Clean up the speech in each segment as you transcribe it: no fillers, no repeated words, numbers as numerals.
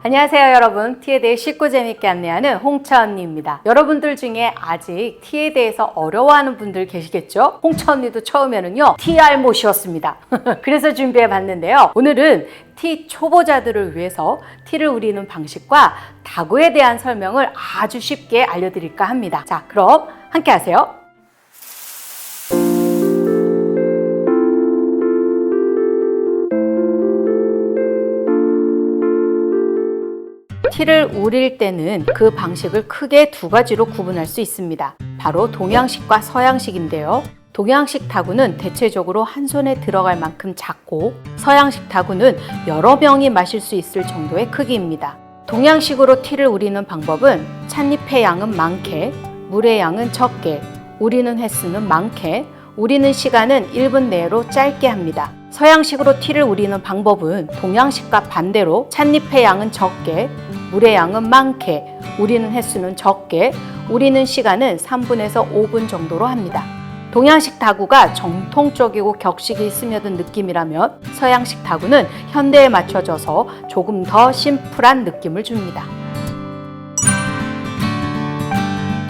안녕하세요 여러분. 티에 대해 쉽고 재밌게 안내하는 홍차 언니입니다. 여러분들 중에 아직 티에 대해서 어려워하는 분들 계시겠죠? 홍차 언니도 처음에는요 티알못이었습니다. 그래서 준비해 봤는데요. 오늘은 티 초보자들을 위해서 티를 우리는 방식과 다구에 대한 설명을 아주 쉽게 알려드릴까 합니다. 자, 그럼 함께 하세요. 티를 우릴 때는 그 방식을 크게 두 가지로 구분할 수 있습니다. 바로 동양식과 서양식인데요. 동양식 다구는 대체적으로 한 손에 들어갈 만큼 작고, 서양식 다구는 여러 명이 마실 수 있을 정도의 크기입니다. 동양식으로 티를 우리는 방법은 찻잎의 양은 많게, 물의 양은 적게, 우리는 횟수는 많게, 우리는 시간은 1분 내로 짧게 합니다. 서양식으로 티를 우리는 방법은 동양식과 반대로 찻잎의 양은 적게, 물의 양은 많게, 우리는 횟수는 적게, 우리는 시간은 3분에서 5분 정도로 합니다. 동양식 다구가 정통적이고 격식이 스며든 느낌이라면 서양식 다구는 현대에 맞춰져서 조금 더 심플한 느낌을 줍니다.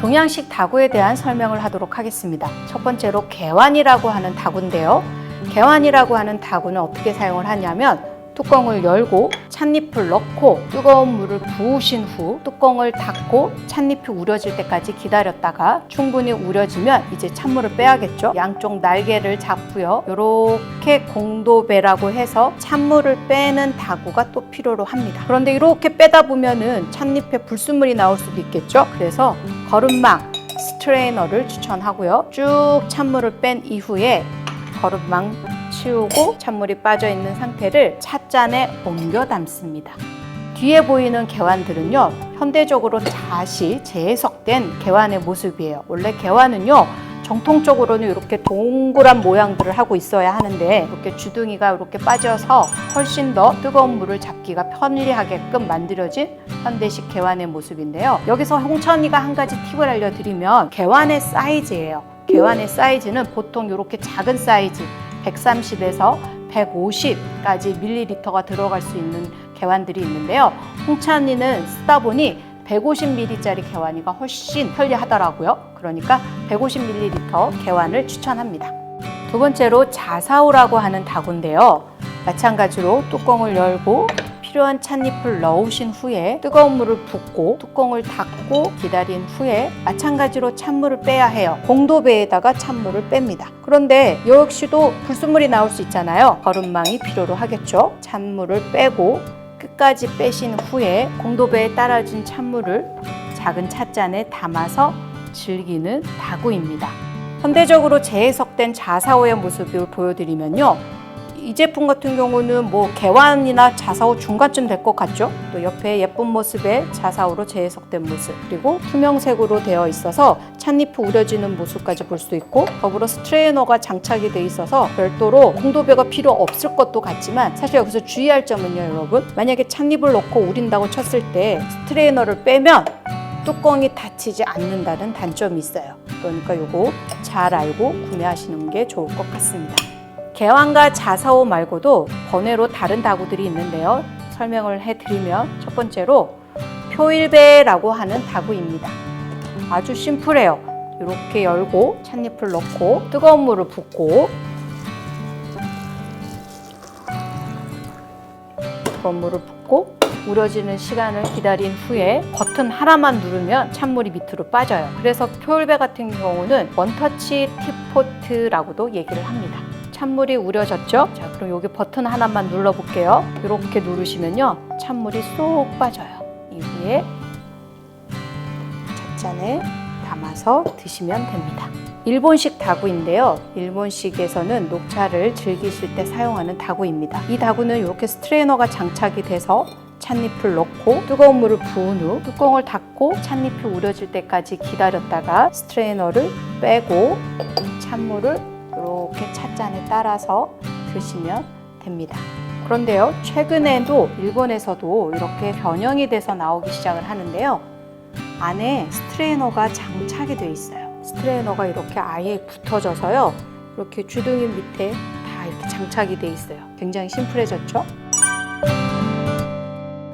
동양식 다구에 대한 설명을 하도록 하겠습니다. 첫 번째로 개완이라고 하는 다구인데요. 개완이라고 하는 다구는 어떻게 사용을 하냐면 뚜껑을 열고 찻잎을 넣고 뜨거운 물을 부으신 후 뚜껑을 닫고 찻잎이 우려질 때까지 기다렸다가 충분히 우려지면 이제 찬물을 빼야겠죠. 양쪽 날개를 잡고요. 이렇게 공도배라고 해서 찬물을 빼는 다구가 또 필요로 합니다. 그런데 이렇게 빼다 보면은 찻잎에 불순물이 나올 수도 있겠죠. 그래서 거름망 스트레이너를 추천하고요. 쭉 찬물을 뺀 이후에 거름망 치우고 찬물이 빠져 있는 상태를 찻잔에 옮겨 담습니다. 뒤에 보이는 개완들은요, 현대적으로 다시 재해석된 개완의 모습이에요. 원래 개완은요, 정통적으로는 이렇게 동그란 모양들을 하고 있어야 하는데 이렇게 주둥이가 이렇게 빠져서 훨씬 더 뜨거운 물을 잡기가 편리하게끔 만들어진 현대식 개완의 모습인데요. 여기서 홍차 언니가 한 가지 팁을 알려드리면 개완의 사이즈예요. 개완의 사이즈는 보통 이렇게 작은 사이즈 130에서 150까지 밀리리터가 들어갈 수 있는 개완들이 있는데요. 홍차 언니는 쓰다 보니 150ml짜리 개완이가 훨씬 편리하더라고요. 그러니까 150ml 개완을 추천합니다. 두 번째로 자사오라고 하는 다구인데요. 마찬가지로 뚜껑을 열고 필요한 찻잎을 넣으신 후에 뜨거운 물을 붓고 뚜껑을 닫고 기다린 후에 마찬가지로 찬물을 빼야 해요. 공도배에다가 찬물을 뺍니다. 그런데 역시도 불순물이 나올 수 있잖아요. 거름망이 필요로 하겠죠. 찬물을 빼고 끝까지 빼신 후에 공도배에 따라진 찬물을 작은 찻잔에 담아서 즐기는 다구입니다. 현대적으로 재해석된 자사오의 모습을 보여드리면요. 이 제품 같은 경우는 뭐 개완이나 자사오 중간쯤 될 것 같죠? 또 옆에 예쁜 모습의 자사오로 재해석된 모습, 그리고 투명색으로 되어 있어서 찻잎이 우려지는 모습까지 볼 수 있고, 더불어 스트레이너가 장착이 되어 있어서 별도로 공도배가 필요 없을 것도 같지만, 사실 여기서 주의할 점은요 여러분, 만약에 찻잎을 넣고 우린다고 쳤을 때 스트레이너를 빼면 뚜껑이 닫히지 않는다는 단점이 있어요. 그러니까 이거 잘 알고 구매하시는 게 좋을 것 같습니다. 개완과 자사오 말고도 번외로 다른 다구들이 있는데요. 설명을 해드리면 첫 번째로 표일배라고 하는 다구입니다. 아주 심플해요. 이렇게 열고 찻잎을 넣고 뜨거운 물을 붓고 뜨거운 물을 붓고 우려지는 시간을 기다린 후에 버튼 하나만 누르면 찬물이 밑으로 빠져요. 그래서 표일배 같은 경우는 원터치 티포트라고도 얘기를 합니다. 찬물이 우려졌죠? 자, 그럼 여기 버튼 하나만 눌러볼게요. 이렇게 누르시면요, 찬물이 쏙 빠져요. 이후에 찻잔에 담아서 드시면 됩니다. 일본식 다구인데요. 일본식에서는 녹차를 즐기실 때 사용하는 다구입니다. 이 다구는 이렇게 스트레이너가 장착이 돼서 찻잎을 넣고 뜨거운 물을 부은 후 뚜껑을 닫고 찻잎이 우려질 때까지 기다렸다가 스트레이너를 빼고 찬물을 이렇게 찻잔에 따라서 드시면 됩니다. 그런데요, 최근에도 일본에서도 이렇게 변형이 돼서 나오기 시작을 하는데요. 안에 스트레이너가 장착이 되어 있어요. 스트레이너가 이렇게 아예 붙어져서요. 이렇게 주둥이 밑에 다 이렇게 장착이 되어 있어요. 굉장히 심플해졌죠?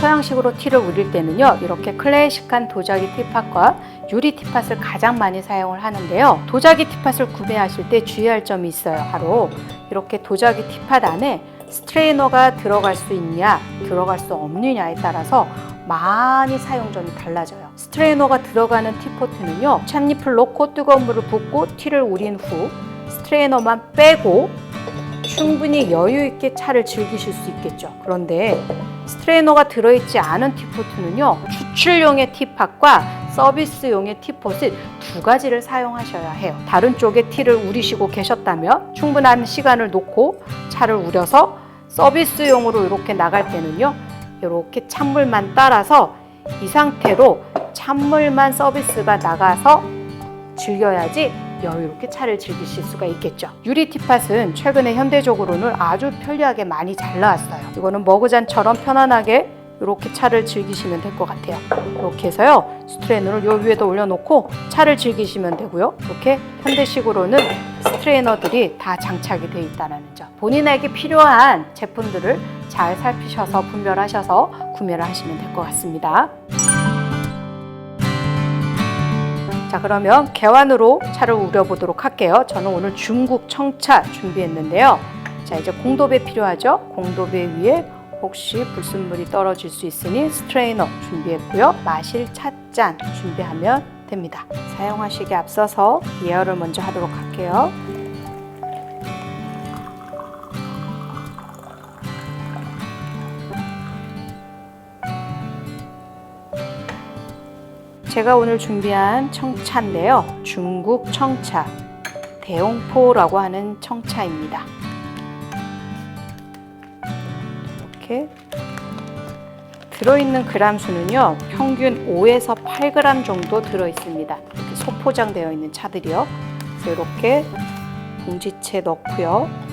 서양식으로 티를 우릴 때는요, 이렇게 클래식한 도자기 티팟과 유리 티팟을 가장 많이 사용을 하는데요. 도자기 티팟을 구매하실 때 주의할 점이 있어요. 바로 이렇게 도자기 티팟 안에 스트레이너가 들어갈 수 있냐, 들어갈 수 없느냐에 따라서 많이 사용점이 달라져요. 스트레이너가 들어가는 티포트는요, 찻잎을 넣고 뜨거운 물을 붓고 티를 우린 후 스트레이너만 빼고 충분히 여유 있게 차를 즐기실 수 있겠죠. 그런데 스트레이너가 들어있지 않은 티포트는요, 추출용의 티팟과 서비스용의 티폿을 두 가지를 사용하셔야 해요. 다른 쪽에 티를 우리시고 계셨다면 충분한 시간을 놓고 차를 우려서 서비스용으로 이렇게 나갈 때는요, 이렇게 찬물만 따라서 이 상태로 찬물만 서비스가 나가서 즐겨야지 여유롭게 차를 즐기실 수가 있겠죠. 유리 티팟은 최근에 현대적으로는 아주 편리하게 많이 잘 나왔어요. 이거는 머그잔처럼 편안하게 이렇게 차를 즐기시면 될 것 같아요. 이렇게 해서요, 스트레이너를 요 위에다 올려놓고 차를 즐기시면 되고요. 이렇게 현대식으로는 스트레이너들이 다 장착이 되어 있다는 점. 본인에게 필요한 제품들을 잘 살피셔서 분별하셔서 구매를 하시면 될 것 같습니다. 자, 그러면 개완으로 차를 우려보도록 할게요. 저는 오늘 중국 청차 준비했는데요. 자, 이제 공도배 필요하죠? 공도배 위에 혹시 불순물이 떨어질 수 있으니 스트레이너 준비했고요. 마실 찻잔 준비하면 됩니다. 사용하시기에 앞서서 예열을 먼저 하도록 할게요. 제가 오늘 준비한 청차인데요. 중국 청차, 대홍포라고 하는 청차입니다. 이렇게 들어있는 그람 수는요, 평균 5에서 8g 정도 들어있습니다. 이렇게 소포장되어 있는 차들이요. 그래서 이렇게 봉지채 넣고요.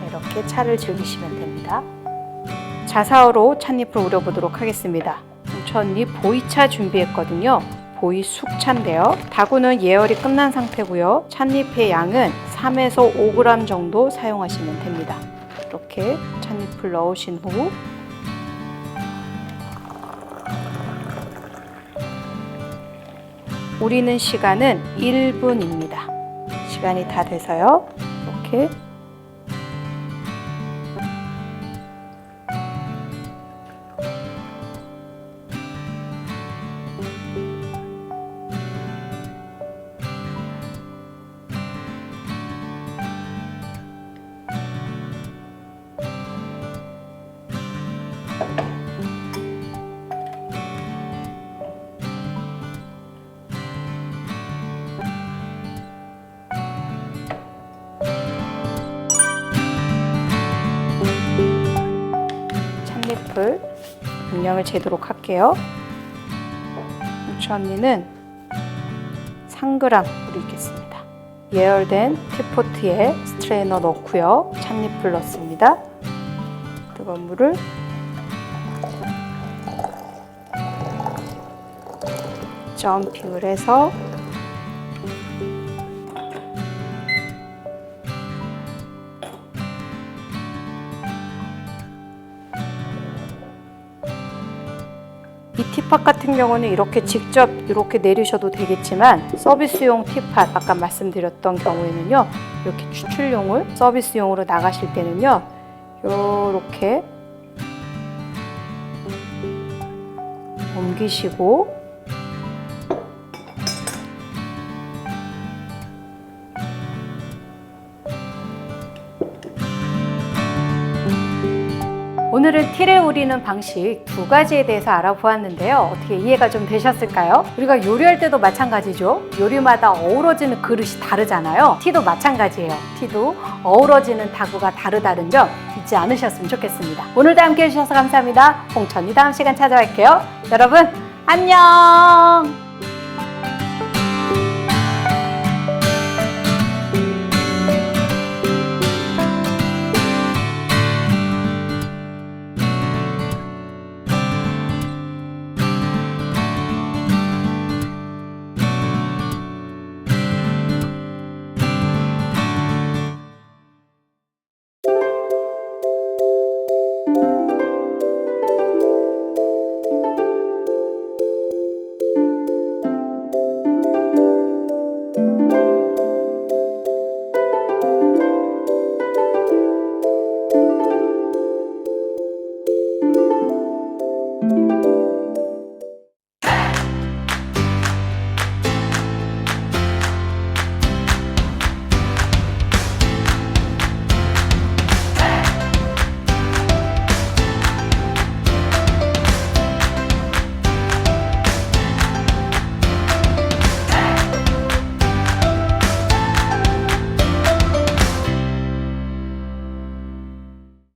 이렇게 차를 즐기시면 됩니다. 자사어로 찻잎을 우려보도록 하겠습니다. 찻잎 보이차 준비했거든요. 보이 숙차인데요. 다구는 예열이 끝난 상태고요. 찻잎의 양은 3에서 5g 정도 사용하시면 됩니다. 이렇게 찻잎을 넣으신 후 우리는 시간은 1분입니다. 시간이 다 돼서요. 이렇게 찻잎을 용량을 재도록 할게요. 차 언니는 3g 우리겠습니다. 예열된 티포트에 스트레이너 넣고요. 찻잎을 넣습니다. 뜨거운 물을 점핑을 해서 이 티팟 같은 경우는 이렇게 직접 이렇게 내리셔도 되겠지만 서비스용 티팟 아까 말씀드렸던 경우에는요, 이렇게 추출용을 서비스용으로 나가실 때는요, 이렇게 옮기시고 오늘은 티를 우리는 방식 두 가지에 대해서 알아보았는데요. 어떻게 이해가 좀 되셨을까요? 우리가 요리할 때도 마찬가지죠. 요리마다 어우러지는 그릇이 다르잖아요. 티도 마찬가지예요. 티도 어우러지는 다구가 다르다는 점 잊지 않으셨으면 좋겠습니다. 오늘도 함께 해주셔서 감사합니다. 홍천이 다음 시간 찾아갈게요. 여러분 안녕.